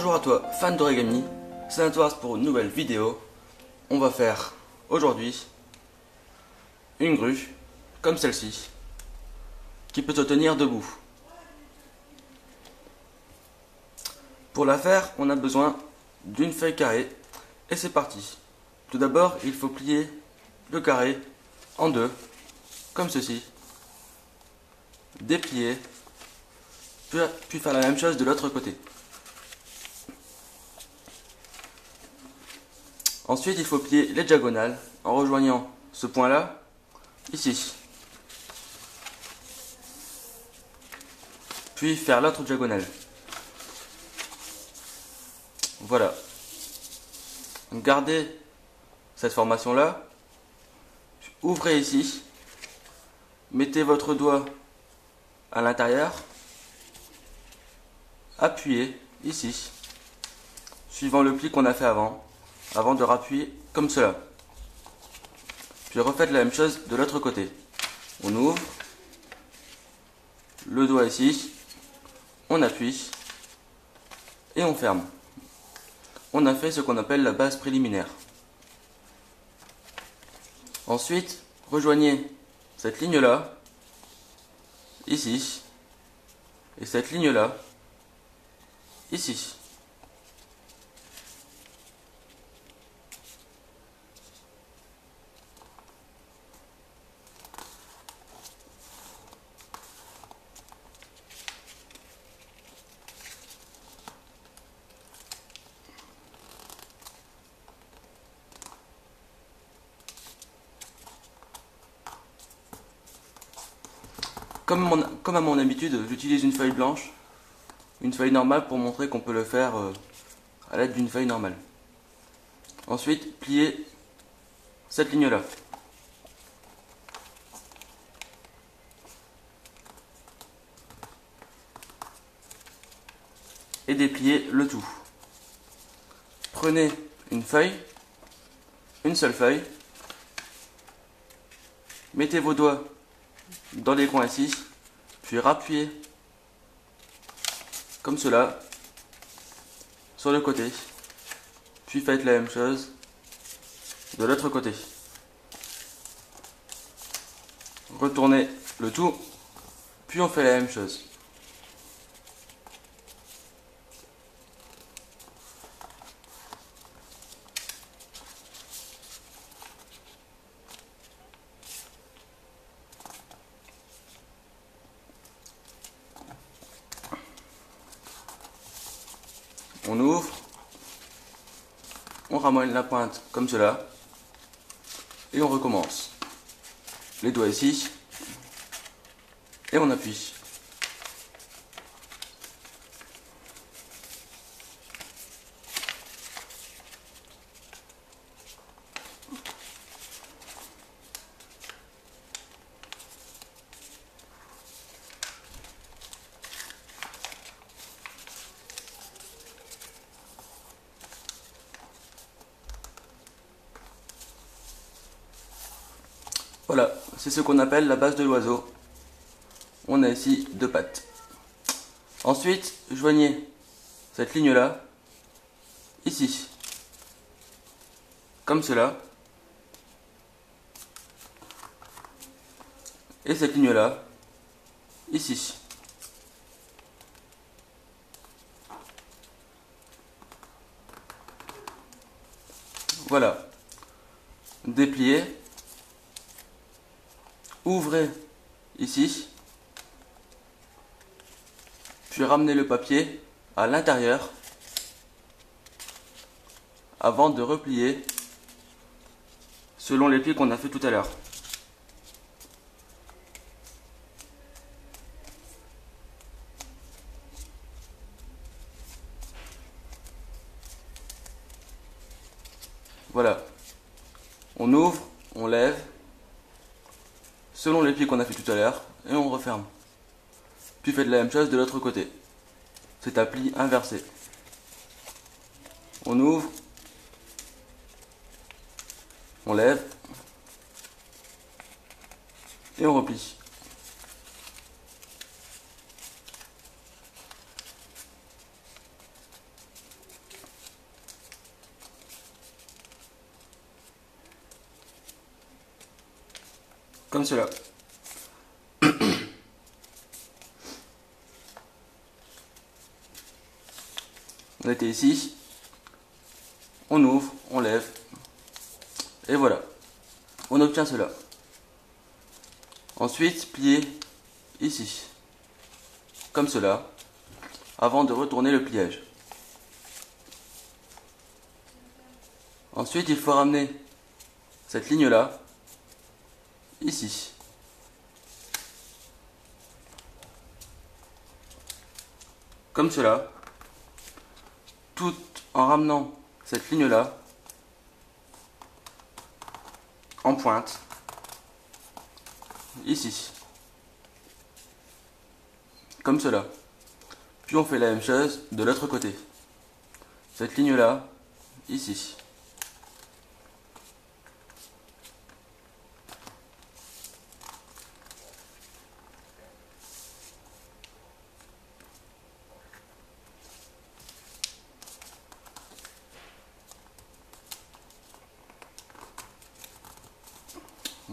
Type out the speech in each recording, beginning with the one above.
Bonjour à toi, fan d'origami, c'est Antoine pour une nouvelle vidéo. On va faire aujourd'hui une grue comme celle-ci qui peut se tenir debout. Pour la faire, on a besoin d'une feuille carrée et c'est parti. Tout d'abord, il faut plier le carré en deux, comme ceci, déplier, puis faire la même chose de l'autre côté. Ensuite, il faut plier les diagonales en rejoignant ce point-là, ici. Puis faire l'autre diagonale. Voilà. Gardez cette formation-là. Ouvrez ici. Mettez votre doigt à l'intérieur. Appuyez ici. Suivant le pli qu'on a fait avant de rappuyer comme cela. Puis refaites la même chose de l'autre côté. On ouvre, le doigt ici, on appuie et on ferme. On a fait ce qu'on appelle la base préliminaire. Ensuite, rejoignez cette ligne-là, ici, et cette ligne-là, ici. Comme à mon habitude, j'utilise une feuille blanche, une feuille normale pour montrer qu'on peut le faire à l'aide d'une feuille normale. Ensuite, pliez cette ligne-là. Et dépliez le tout. Prenez une feuille, une seule feuille, mettez vos doigts dans les coins ici, puis rappuyez comme cela sur le côté, puis faites la même chose de l'autre côté. Retournez le tout, puis on fait la même chose. On ouvre, on ramène la pointe comme cela, et on recommence. Les doigts ici, et on appuie. Voilà, c'est ce qu'on appelle la base de l'oiseau. On a ici deux pattes. Ensuite, joignez cette ligne-là, ici, comme cela, et cette ligne-là, ici. Voilà. Dépliez. Ouvrez ici, puis ramenez le papier à l'intérieur avant de replier selon les plis qu'on a fait tout à l'heure. Voilà. On ouvre, on lève selon les plis qu'on a fait tout à l'heure et on referme. Puis faites la même chose de l'autre côté. C'est un pli inversé. On ouvre, on lève et on replie. comme cela. On était ici, on ouvre, on lève, et voilà, on obtient cela. Ensuite, plier ici, comme cela, avant de retourner le pliage. Ensuite, il faut ramener cette ligne-là, ici. Comme cela, tout en ramenant cette ligne-là en pointe, ici. Comme cela. Puis on fait la même chose de l'autre côté. Cette ligne-là, ici.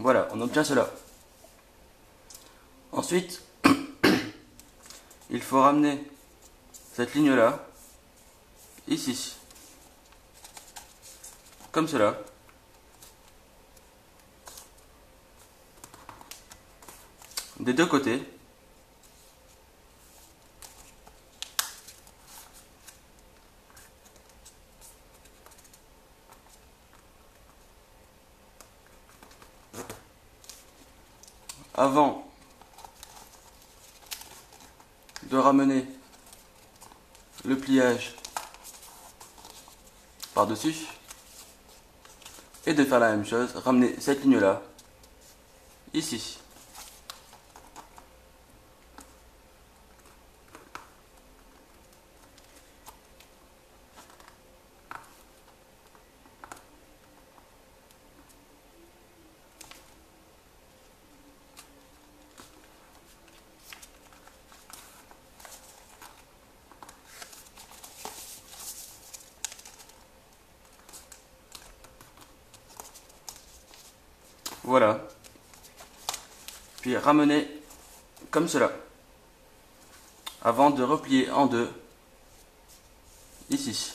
Voilà, on obtient cela. Ensuite, il faut ramener cette ligne-là, ici. Comme cela. Des deux côtés. Avant de ramener le pliage par-dessus et de faire la même chose, ramener cette ligne-là ici. Voilà. Puis ramener comme cela. Avant de replier en deux, ici.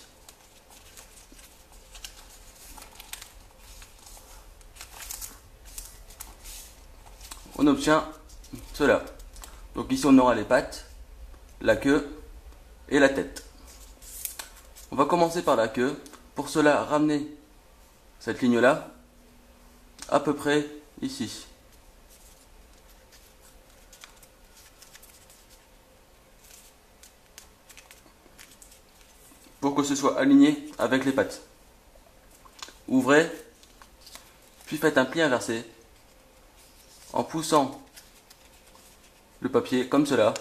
On obtient cela. Donc ici on aura les pattes, la queue et la tête. On va commencer par la queue. Pour cela, ramener cette ligne-là à peu près ici. Pour que ce soit aligné avec les pattes. Ouvrez, puis faites un pli inversé en poussant le papier comme cela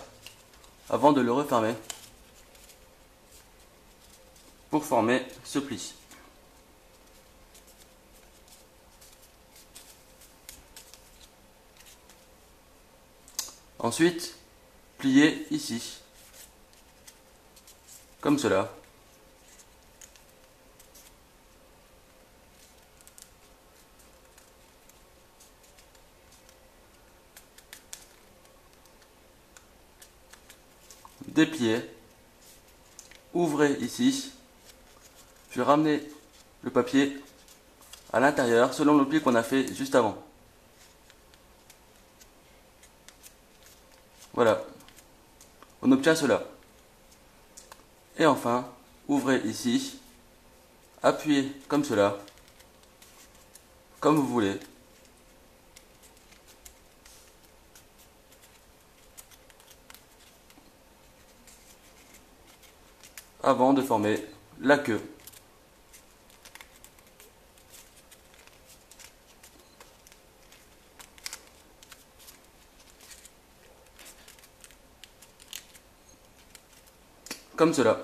avant de le refermer pour former ce pli. Ensuite, pliez ici, comme cela. Dépliez, ouvrez ici, puis ramenez le papier à l'intérieur selon le pli qu'on a fait juste avant. Voilà, on obtient cela. Et enfin, ouvrez ici, appuyez comme cela, comme vous voulez. Avant de former la queue. Comme cela.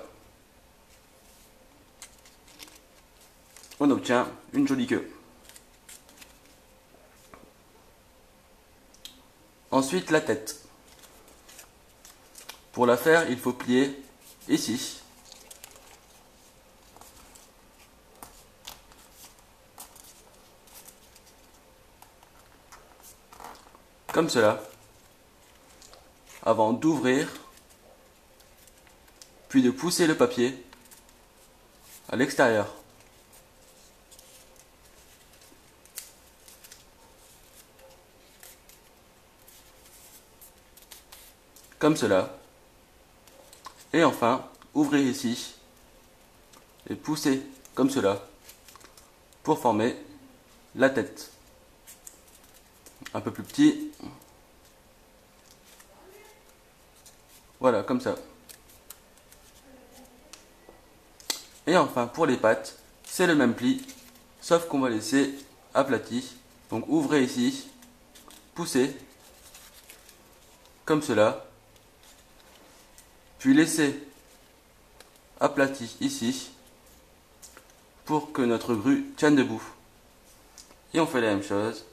On obtient une jolie queue. Ensuite, la tête. Pour la faire, il faut plier ici. comme cela, avant d'ouvrir, puis de pousser le papier à l'extérieur. Comme cela. Et enfin, ouvrez ici et poussez comme cela pour former la tête. Un peu plus petit. Voilà, comme ça. Et enfin, pour les pattes, c'est le même pli, sauf qu'on va laisser aplati. Donc ouvrez ici, poussez, comme cela, puis laissez aplati ici, pour que notre grue tienne debout. Et on fait la même chose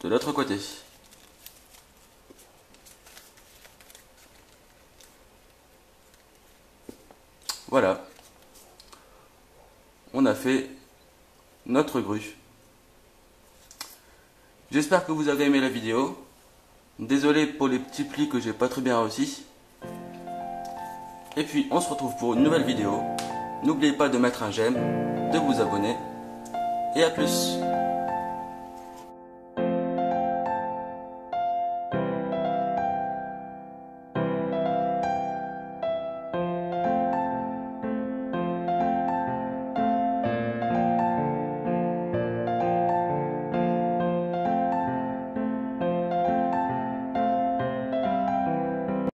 de l'autre côté. Voilà. On a fait notre grue. J'espère que vous avez aimé la vidéo. Désolé pour les petits plis que j'ai pas très bien réussi. Et puis on se retrouve pour une nouvelle vidéo. N'oubliez pas de mettre un j'aime, de vous abonner et à plus.